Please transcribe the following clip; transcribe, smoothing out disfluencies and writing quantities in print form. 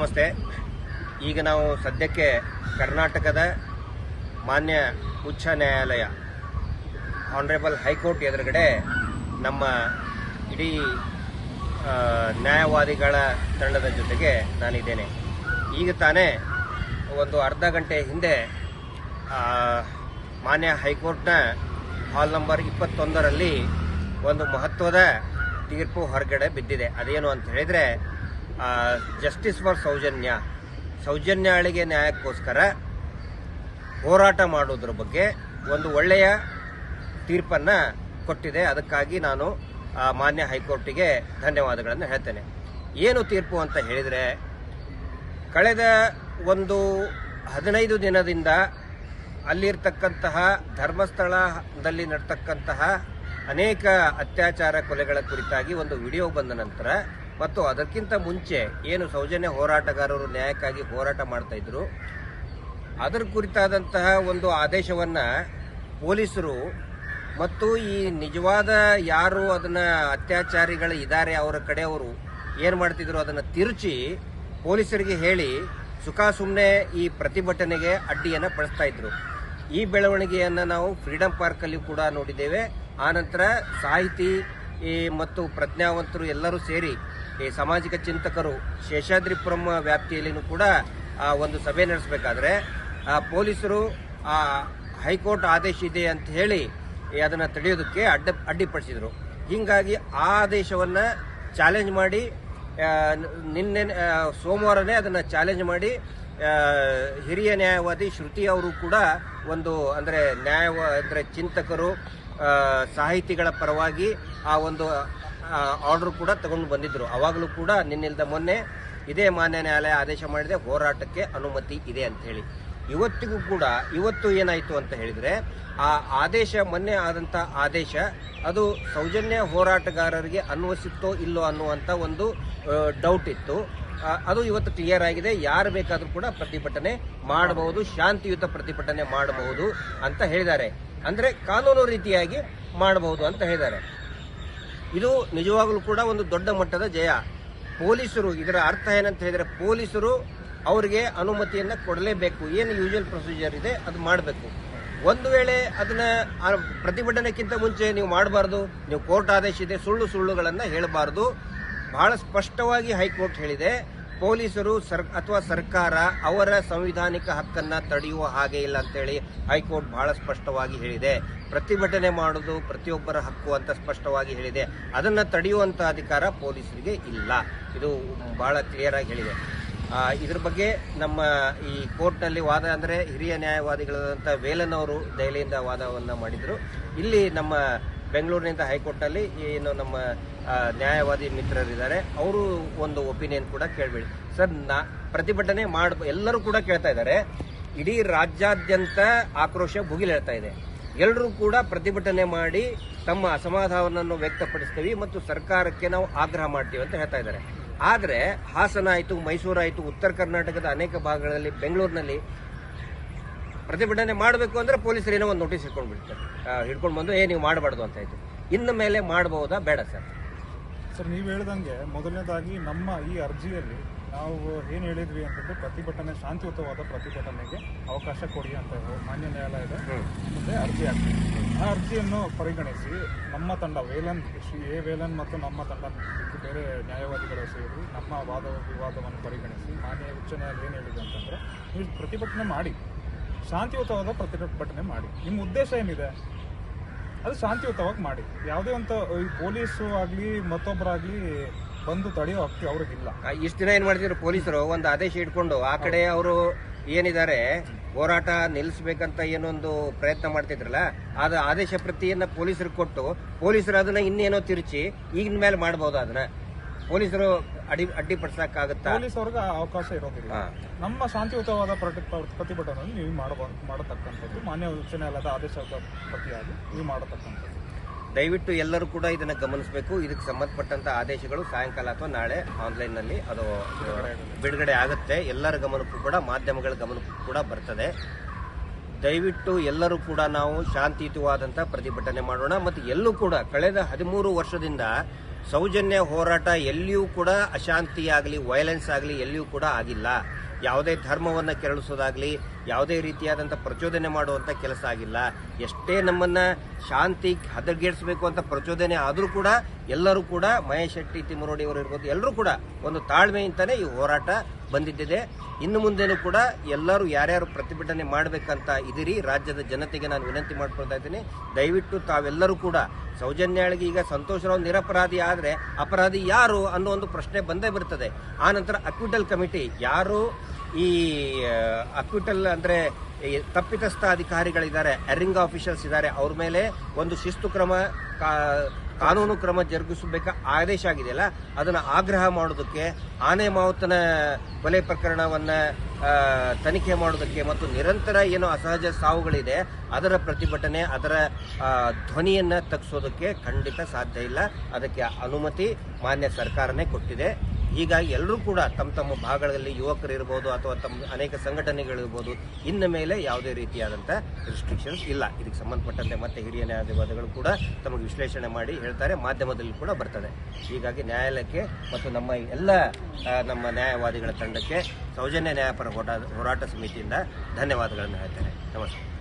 ನಮಸ್ತೆ. ಈಗ ನಾವು ಸದ್ಯಕ್ಕೆ ಕರ್ನಾಟಕದ ಮಾನ್ಯ ಉಚ್ಚ ನ್ಯಾಯಾಲಯ ಆನರೇಬಲ್ ಹೈಕೋರ್ಟ್ ಎದುರುಗಡೆ ನಮ್ಮ ಇಡೀ ನ್ಯಾಯವಾದಿಗಳ ತಂಡದ ಜೊತೆಗೆ ನಾನಿದ್ದೇನೆ. ಈಗ ತಾನೇ ಒಂದು ಅರ್ಧ ಗಂಟೆ ಹಿಂದೆ ಮಾನ್ಯ ಹೈಕೋರ್ಟ್ನ ಹಾಲ್ ನಂಬರ್ 21ರಲ್ಲಿ ಒಂದು ಮಹತ್ವದ ತೀರ್ಪು ಹೊರಗಡೆ ಬಿದ್ದಿದೆ. ಅದೇನು ಅಂತ ಹೇಳಿದರೆ, ಜಸ್ಟಿಸ್ ಫಾರ್ ಸೌಜನ್ಯಾಳಿಗೆ ನ್ಯಾಯಕ್ಕೋಸ್ಕರ ಹೋರಾಟ ಮಾಡೋದ್ರ ಬಗ್ಗೆ ಒಂದು ಒಳ್ಳೆಯ ತೀರ್ಪನ್ನು ಕೊಟ್ಟಿದೆ. ಅದಕ್ಕಾಗಿ ನಾನು ಮಾನ್ಯ ಹೈಕೋರ್ಟಿಗೆ ಧನ್ಯವಾದಗಳನ್ನು ಹೇಳ್ತೇನೆ. ಏನು ತೀರ್ಪು ಅಂತ ಹೇಳಿದರೆ, ಕಳೆದ ಒಂದು 15 ದಿನದಿಂದ ಅಲ್ಲಿರ್ತಕ್ಕಂತಹ ಧರ್ಮಸ್ಥಳದಲ್ಲಿ ನಡ್ತಕ್ಕಂತಹ ಅನೇಕ ಅತ್ಯಾಚಾರ ಕೊಲೆಗಳ ಕುರಿತಾಗಿ ಒಂದು ವಿಡಿಯೋ ಬಂದ ನಂತರ ಮತ್ತು ಅದಕ್ಕಿಂತ ಮುಂಚೆ ಏನು ಸೌಜನ್ಯ ಹೋರಾಟಗಾರರು ನ್ಯಾಯಕ್ಕಾಗಿ ಹೋರಾಟ ಮಾಡ್ತಾ ಇದ್ರು, ಅದರ ಕುರಿತಾದಂತಹ ಒಂದು ಆದೇಶವನ್ನು ಪೊಲೀಸರು ಮತ್ತು ಈ ನಿಜವಾದ ಯಾರು ಅದನ್ನ ಅತ್ಯಾಚಾರಿಗಳು ಇದ್ದಾರೆ ಅವರ ಕಡೆಯವರು ಏನು ಮಾಡ್ತಿದ್ರು ಅದನ್ನು ತಿರುಚಿ ಪೊಲೀಸರಿಗೆ ಹೇಳಿ ಸುಮ್ಮನೆ ಈ ಪ್ರತಿಭಟನೆಗೆ ಅಡ್ಡಿಯನ್ನು ಪಡಿಸ್ತಾ ಇದ್ರು. ಈ ಬೆಳವಣಿಗೆಯನ್ನು ನಾವು ಫ್ರೀಡಂ ಪಾರ್ಕಲ್ಲಿ ಕೂಡ ನೋಡಿದ್ದೇವೆ. ಆನಂತರ ಸಾಹಿತಿ ಮತ್ತು ಪ್ರಜ್ಞಾವಂತರು ಎಲ್ಲರೂ ಸೇರಿ ಈ ಸಾಮಾಜಿಕ ಚಿಂತಕರು ಶೇಷಾದ್ರಿಪುರಂ ವ್ಯಾಪ್ತಿಯಲ್ಲಿನೂ ಕೂಡ ಒಂದು ಸಭೆ ನಡೆಸಬೇಕಾದ್ರೆ ಪೊಲೀಸರು ಹೈಕೋರ್ಟ್ ಆದೇಶ ಇದೆ ಅಂತ ಹೇಳಿ ಅದನ್ನು ತಡೆಯೋದಕ್ಕೆ ಅಡ್ಡಿಪಡಿಸಿದರು. ಹೀಗಾಗಿ ಆ ಆದೇಶವನ್ನು ಚಾಲೆಂಜ್ ಮಾಡಿ ನಿನ್ನೆ ಸೋಮವಾರನೇ ಅದನ್ನು ಚಾಲೆಂಜ್ ಮಾಡಿ ಹಿರಿಯ ನ್ಯಾಯವಾದಿ ಶ್ರುತಿ ಅವರು ಕೂಡ ಒಂದು ಅಂದರೆ ಚಿಂತಕರು ಸಾಹಿತಿಗಳ ಪರವಾಗಿ ಆ ಒಂದು ಆರ್ಡರ್ ಕೂಡ ತಗೊಂಡು ಬಂದಿದ್ರು. ಅವಾಗಲೂ ಕೂಡ ನಿನ್ನಿಲ್ದ ಮೊನ್ನೆ ಇದೇ ಮಾನ್ಯ ನ್ಯಾಯಾಲಯ ಆದೇಶ ಮಾಡಿದೆ, ಹೋರಾಟಕ್ಕೆ ಅನುಮತಿ ಇದೆ ಅಂತ ಹೇಳಿ. ಇವತ್ತಿಗೂ ಕೂಡ ಇವತ್ತು ಏನಾಯಿತು ಅಂತ ಹೇಳಿದರೆ, ಆ ಆದೇಶ ಮೊನ್ನೆ ಆದಂಥ ಆದೇಶ ಅದು ಸೌಜನ್ಯ ಹೋರಾಟಗಾರರಿಗೆ ಅನ್ವಯಿಸುತ್ತೋ ಇಲ್ಲೋ ಅನ್ನುವಂಥ ಒಂದು ಡೌಟ್ ಇತ್ತು. ಅದು ಇವತ್ತು ಕ್ಲಿಯರ್ ಆಗಿದೆ. ಯಾರು ಬೇಕಾದರೂ ಕೂಡ ಪ್ರತಿಭಟನೆ ಮಾಡಬಹುದು, ಶಾಂತಿಯುತ ಪ್ರತಿಭಟನೆ ಮಾಡಬಹುದು ಅಂತ ಹೇಳಿದ್ದಾರೆ. ಅಂದರೆ ಕಾನೂನು ರೀತಿಯಾಗಿ ಮಾಡಬಹುದು ಅಂತ ಹೇಳಿದ್ದಾರೆ. ಇದು ನಿಜವಾಗಲೂ ಕೂಡ ಒಂದು ದೊಡ್ಡ ಮಟ್ಟದ ಜಯ. ಪೊಲೀಸರು ಇದರ ಅರ್ಥ ಏನಂತ ಹೇಳಿದರೆ, ಪೊಲೀಸರು ಅವರಿಗೆ ಅನುಮತಿಯನ್ನು ಕೊಡಲೇಬೇಕು. ಏನು ಯೂಶುವಲ್ ಪ್ರೊಸೀಜರ್ ಇದೆ ಅದು ಮಾಡಬೇಕು. ಒಂದು ವೇಳೆ ಅದನ್ನ ಪ್ರತಿಭಟನೆಗಿಂತ ಮುಂಚೆ ನೀವು ಮಾಡಬಾರ್ದು, ನೀವು ಕೋರ್ಟ್ ಆದೇಶ ಇದೆ ಸುಳ್ಳುಗಳನ್ನು ಹೇಳಬಾರ್ದು. ಬಹಳ ಸ್ಪಷ್ಟವಾಗಿ ಹೈಕೋರ್ಟ್ ಹೇಳಿದೆ, ಪೊಲೀಸರು ಅಥವಾ ಸರ್ಕಾರ ಅವರ ಸಂವಿಧಾನಿಕ ಹಕ್ಕನ್ನು ತಡೆಯುವ ಹಾಗೆ ಇಲ್ಲ ಅಂತೇಳಿ ಹೈಕೋರ್ಟ್ ಬಹಳ ಸ್ಪಷ್ಟವಾಗಿ ಹೇಳಿದೆ. ಪ್ರತಿಭಟನೆ ಮಾಡೋದು ಪ್ರತಿಯೊಬ್ಬರ ಹಕ್ಕು ಅಂತ ಸ್ಪಷ್ಟವಾಗಿ ಹೇಳಿದೆ. ಅದನ್ನು ತಡೆಯುವಂಥ ಅಧಿಕಾರ ಪೊಲೀಸರಿಗೆ ಇಲ್ಲ. ಇದು ಬಹಳ ಕ್ಲಿಯರ್ ಆಗಿ ಹೇಳಿದೆ. ಇದ್ರ ಬಗ್ಗೆ ನಮ್ಮ ಈ ಕೋರ್ಟ್ನಲ್ಲಿ ವಾದ ಅಂದರೆ ಹಿರಿಯ ನ್ಯಾಯವಾದಿಗಳಾದಂಥ ವೇಲನ್ ಅವರು ದೆಹಲಿಯಿಂದ ವಾದವನ್ನು ಮಾಡಿದರು. ಇಲ್ಲಿ ನಮ್ಮ ಬೆಂಗಳೂರಿನಿಂದ ಹೈಕೋರ್ಟ್ನಲ್ಲಿ ಏನು ನಮ್ಮ ನ್ಯಾಯವಾದಿ ಮಿತ್ರರಿದ್ದಾರೆ, ಅವರು ಒಂದು ಒಪಿನಿಯನ್ ಕೂಡ ಕೇಳಬೇಡಿ ಸರ್. ಪ್ರತಿಭಟನೆ ಎಲ್ಲರೂ ಕೂಡ ಕೇಳ್ತಾ ಇದ್ದಾರೆ. ಇಡೀ ರಾಜ್ಯಾದ್ಯಂತ ಆಕ್ರೋಶ ಭುಗಿಲೇಳ್ತಾ ಇದೆ. ಎಲ್ಲರೂ ಕೂಡ ಪ್ರತಿಭಟನೆ ಮಾಡಿ ತಮ್ಮ ಅಸಮಾಧಾನವನ್ನು ವ್ಯಕ್ತಪಡಿಸ್ತೀವಿ ಮತ್ತು ಸರ್ಕಾರಕ್ಕೆ ನಾವು ಆಗ್ರಹ ಮಾಡ್ತೀವಿ ಅಂತ ಹೇಳ್ತಾ ಇದ್ದಾರೆ. ಆದರೆ ಹಾಸನ ಆಯಿತು, ಮೈಸೂರು ಆಯಿತು, ಉತ್ತರ ಕರ್ನಾಟಕದ ಅನೇಕ ಭಾಗಗಳಲ್ಲಿ, ಬೆಂಗಳೂರಿನಲ್ಲಿ ಪ್ರತಿಭಟನೆ ಮಾಡಬೇಕು ಅಂದರೆ ಪೊಲೀಸರು ಏನೋ ಒಂದು ನೋಟಿಸ್ ಹಿಡ್ಕೊಂಡು ಬಂದು ನೀವು ಮಾಡಬಾರ್ದು ಅಂತ ಆಯಿತು. ಇನ್ನು ಮೇಲೆ ಮಾಡಬಹುದಾ ಬೇಡ ಸರ್? ನೀವು ಹೇಳ್ದಂಗೆ ಮೊದಲನೇದಾಗಿ ನಮ್ಮ ಈ ಅರ್ಜಿಯಲ್ಲಿ ನಾವು ಏನು ಹೇಳಿದ್ವಿ ಅಂತಂದ್ರೆ, ಪ್ರತಿಭಟನೆ ಶಾಂತಿಯುತವಾದ ಪ್ರತಿಭಟನೆಗೆ ಅವಕಾಶ ಕೊಡಿ ಅಂತ ಮಾನ್ಯ ನ್ಯಾಯಾಲಯದ ಮುಂದೆ ಅರ್ಜಿ ಹಾಕ್ತೀವಿ. ಆ ಅರ್ಜಿಯನ್ನು ಪರಿಗಣಿಸಿ ನಮ್ಮ ತಂಡ ಶ್ರೀ ವೇಲನ್ ಮತ್ತು ನಮ್ಮ ತಂಡ ಬೇರೆ ನ್ಯಾಯವಾದಿಗಳು ಸೇರಿ ನಮ್ಮ ವಿವಾದವನ್ನು ಪರಿಗಣಿಸಿ ಮಾನ್ಯ ಉಚ್ಚ ನ್ಯಾಯಾಲಯ ಏನು ಹೇಳಿದೆ ಅಂತಂದ್ರೆ, ನೀವು ಪ್ರತಿಭಟನೆ ಮಾಡಿ, ಶಾಂತಿಯುತವಾದ ಪ್ರತಿಭಟನೆ ಮಾಡಿ. ನಿಮ್ಮ ಉದ್ದೇಶ ಏನಿದೆ ಅದು ಶಾಂತಿಯುತವಾಗಿ ಮಾಡಿ. ಯಾವುದೇ ಒಂದು ಪೊಲೀಸು ಆಗಲಿ ಮತ್ತೊಬ್ಬರಾಗಲಿ ಬಂದು ತಡೆಯೋ ಹಕ್ಕಿ ಅವ್ರಿಗಿಲ್ಲ. ಇಷ್ಟು ದಿನ ಏನ್ ಮಾಡ್ತಿದ್ರು ಪೊಲೀಸರು, ಒಂದು ಆದೇಶ ಇಟ್ಕೊಂಡು ಆ ಕಡೆ ಅವರು ಏನಿದ್ದಾರೆ ಹೋರಾಟ ನಿಲ್ಲಿಸಬೇಕಂತ ಏನೊಂದು ಪ್ರಯತ್ನ ಮಾಡ್ತಿದ್ರಲ್ಲ, ಅದು ಆದೇಶ ಪ್ರತಿಯನ್ನ ಪೊಲೀಸರಿಗೆ ಕೊಟ್ಟು ಪೊಲೀಸರು ಅದನ್ನ ಇನ್ನೇನೋ ತಿರುಚಿ ಈಗಿನ ಮೇಲೆ ಮಾಡಬಹುದು. ಅದನ್ನ ಪೊಲೀಸರು ಅಡ್ಡಿಪಡಿಸಕ್ಕಾಗತ್ತಾ? ಪೊಲೀಸವ್ರಿಗೆ ಅವಕಾಶ ಇರೋದಿಲ್ಲ. ನಮ್ಮ ಶಾಂತಿಯುತವಾದ ಪ್ರತಿಭಟನೆಯನ್ನು ನೀವು ಮಾಡತಕ್ಕಂಥದ್ದು ಮಾನ್ಯ ಉಚ್ಚ ನ್ಯಾಯಾಲಯದ ಆದೇಶದ ಪ್ರತಿಯಾಗಿ ನೀವು ಮಾಡತಕ್ಕಂಥದ್ದು. ದಯವಿಟ್ಟು ಎಲ್ಲರೂ ಕೂಡ ಇದನ್ನು ಗಮನಿಸಬೇಕು. ಇದಕ್ಕೆ ಸಂಬಂಧಪಟ್ಟಂತ ಆದೇಶಗಳು ಸಾಯಂಕಾಲ ಅಥವಾ ನಾಳೆ ಆನ್ಲೈನ್ನಲ್ಲಿ ಅದು ಬಿಡುಗಡೆ ಆಗುತ್ತೆ. ಎಲ್ಲರ ಗಮನಕ್ಕೂ ಕೂಡ, ಮಾಧ್ಯಮಗಳ ಗಮನಕ್ಕೂ ಕೂಡ ಬರ್ತದೆ. ದಯವಿಟ್ಟು ಎಲ್ಲರೂ ಕೂಡ ನಾವು ಶಾಂತಿಯುತವಾದಂಥ ಪ್ರತಿಭಟನೆ ಮಾಡೋಣ. ಮತ್ತು ಎಲ್ಲೂ ಕೂಡ ಕಳೆದ 13 ವರ್ಷದಿಂದ ಸೌಜನ್ಯ ಹೋರಾಟ ಎಲ್ಲಿಯೂ ಕೂಡ ಅಶಾಂತಿ ಆಗಲಿ, ವೈಲೆನ್ಸ್ ಆಗಲಿ ಎಲ್ಲಿಯೂ ಕೂಡ ಆಗಿಲ್ಲ. ಯಾವುದೇ ಧರ್ಮವನ್ನು ಕೆರಳಿಸೋದಾಗ್ಲಿ, ಯಾವುದೇ ರೀತಿಯಾದಂಥ ಪ್ರಚೋದನೆ ಮಾಡುವಂಥ ಕೆಲಸ ಆಗಿಲ್ಲ. ಎಷ್ಟೇ ನಮ್ಮನ್ನ ಶಾಂತಿ ಹದಗೆಡಿಸಬೇಕು ಅಂತ ಪ್ರಚೋದನೆ ಆದರೂ ಕೂಡ ಎಲ್ಲರೂ ಕೂಡ ಮಹೇಶ್ ಶೆಟ್ಟಿ, ತಿಮ್ಮರೋಡಿ ಅವರು ಇರ್ಬೋದು, ಎಲ್ಲರೂ ಕೂಡ ಒಂದು ತಾಳ್ಮೆಯಿಂದನೇ ಈ ಹೋರಾಟ ಬಂದಿದ್ದಿದೆ. ಇನ್ನು ಮುಂದೆನೂ ಕೂಡ ಎಲ್ಲರೂ ಯಾರ್ಯಾರು ಪ್ರತಿಭಟನೆ ಮಾಡಬೇಕಂತ ಇದಿರಿ, ರಾಜ್ಯದ ಜನತೆಗೆ ನಾನು ವಿನಂತಿ ಮಾಡ್ಕೊಳ್ತಾ ಇದ್ದೀನಿ, ದಯವಿಟ್ಟು ತಾವೆಲ್ಲರೂ ಕೂಡ ಸೌಜನ್ಯಾಳಿಗೆ ಈಗ ಸಂತೋಷ್ ರಾವ್ ನಿರಪರಾಧಿ ಆದರೆ ಅಪರಾಧಿ ಯಾರು ಅನ್ನೋ ಒಂದು ಪ್ರಶ್ನೆ ಬಂದೇ ಬರ್ತದೆ. ಆ ನಂತರ ಅಕ್ವಿಟಲ್ ಕಮಿಟಿ, ಯಾರು ಈ ಅಕ್ವಿಟಲ್ ಅಂದ್ರೆ ತಪ್ಪಿತಸ್ಥ ಅಧಿಕಾರಿಗಳಿದ್ದಾರೆ, ಎರಿಂಗ್ ಆಫೀಷಿಯಲ್ಸ್ ಇದ್ದಾರೆ, ಅವ್ರ ಮೇಲೆ ಒಂದು ಶಿಸ್ತು ಕ್ರಮ, ಕಾನೂನು ಕ್ರಮ ಜರುಗಿಸಬೇಕ ಆದೇಶ ಆಗಿದೆಯಲ್ಲ, ಅದನ್ನು ಆಗ್ರಹ ಮಾಡೋದಕ್ಕೆ, ಆನೆ ಮಾವುತನ ಕೊಲೆ ಪ್ರಕರಣವನ್ನ ತನಿಖೆ ಮಾಡೋದಕ್ಕೆ ಮತ್ತು ನಿರಂತರ ಏನು ಅಸಹಜ ಸಾವುಗಳಿದೆ ಅದರ ಪ್ರತಿಭಟನೆ, ಅದರ ಧ್ವನಿಯನ್ನ ತಗ್ಗಿಸೋದಕ್ಕೆ ಖಂಡಿತ ಸಾಧ್ಯ ಇಲ್ಲ. ಅದಕ್ಕೆ ಅನುಮತಿ ಮಾನ್ಯ ಸರ್ಕಾರನೇ ಕೊಟ್ಟಿದೆ. ಹೀಗಾಗಿ ಎಲ್ಲರೂ ಕೂಡ ತಮ್ಮ ತಮ್ಮ ಭಾಗಗಳಲ್ಲಿ ಯುವಕರು ಇರ್ಬೋದು ಅಥವಾ ತಮ್ಮ ಅನೇಕ ಸಂಘಟನೆಗಳಿರ್ಬೋದು, ಇನ್ನು ಮೇಲೆ ಯಾವುದೇ ರೀತಿಯಾದಂಥ ರಿಸ್ಟ್ರಿಕ್ಷನ್ಸ್ ಇಲ್ಲ. ಇದಕ್ಕೆ ಸಂಬಂಧಪಟ್ಟಂತೆ ಮತ್ತೆ ಹಿರಿಯ ನ್ಯಾಯಾಧಿವಾದಿಗಳು ಕೂಡ ತಮಗೆ ವಿಶ್ಲೇಷಣೆ ಮಾಡಿ ಹೇಳ್ತಾರೆ, ಮಾಧ್ಯಮದಲ್ಲಿ ಕೂಡ ಬರ್ತದೆ. ಹೀಗಾಗಿ ನ್ಯಾಯಾಲಯಕ್ಕೆ ಮತ್ತು ನಮ್ಮ ಎಲ್ಲ ನಮ್ಮ ನ್ಯಾಯವಾದಿಗಳ ತಂಡಕ್ಕೆ ಸೌಜನ್ಯ ನ್ಯಾಯಪರ ಹೋರಾಟ ಸಮಿತಿಯಿಂದ ಧನ್ಯವಾದಗಳನ್ನು ಹೇಳ್ತೇನೆ. ನಮಸ್ಕಾರ.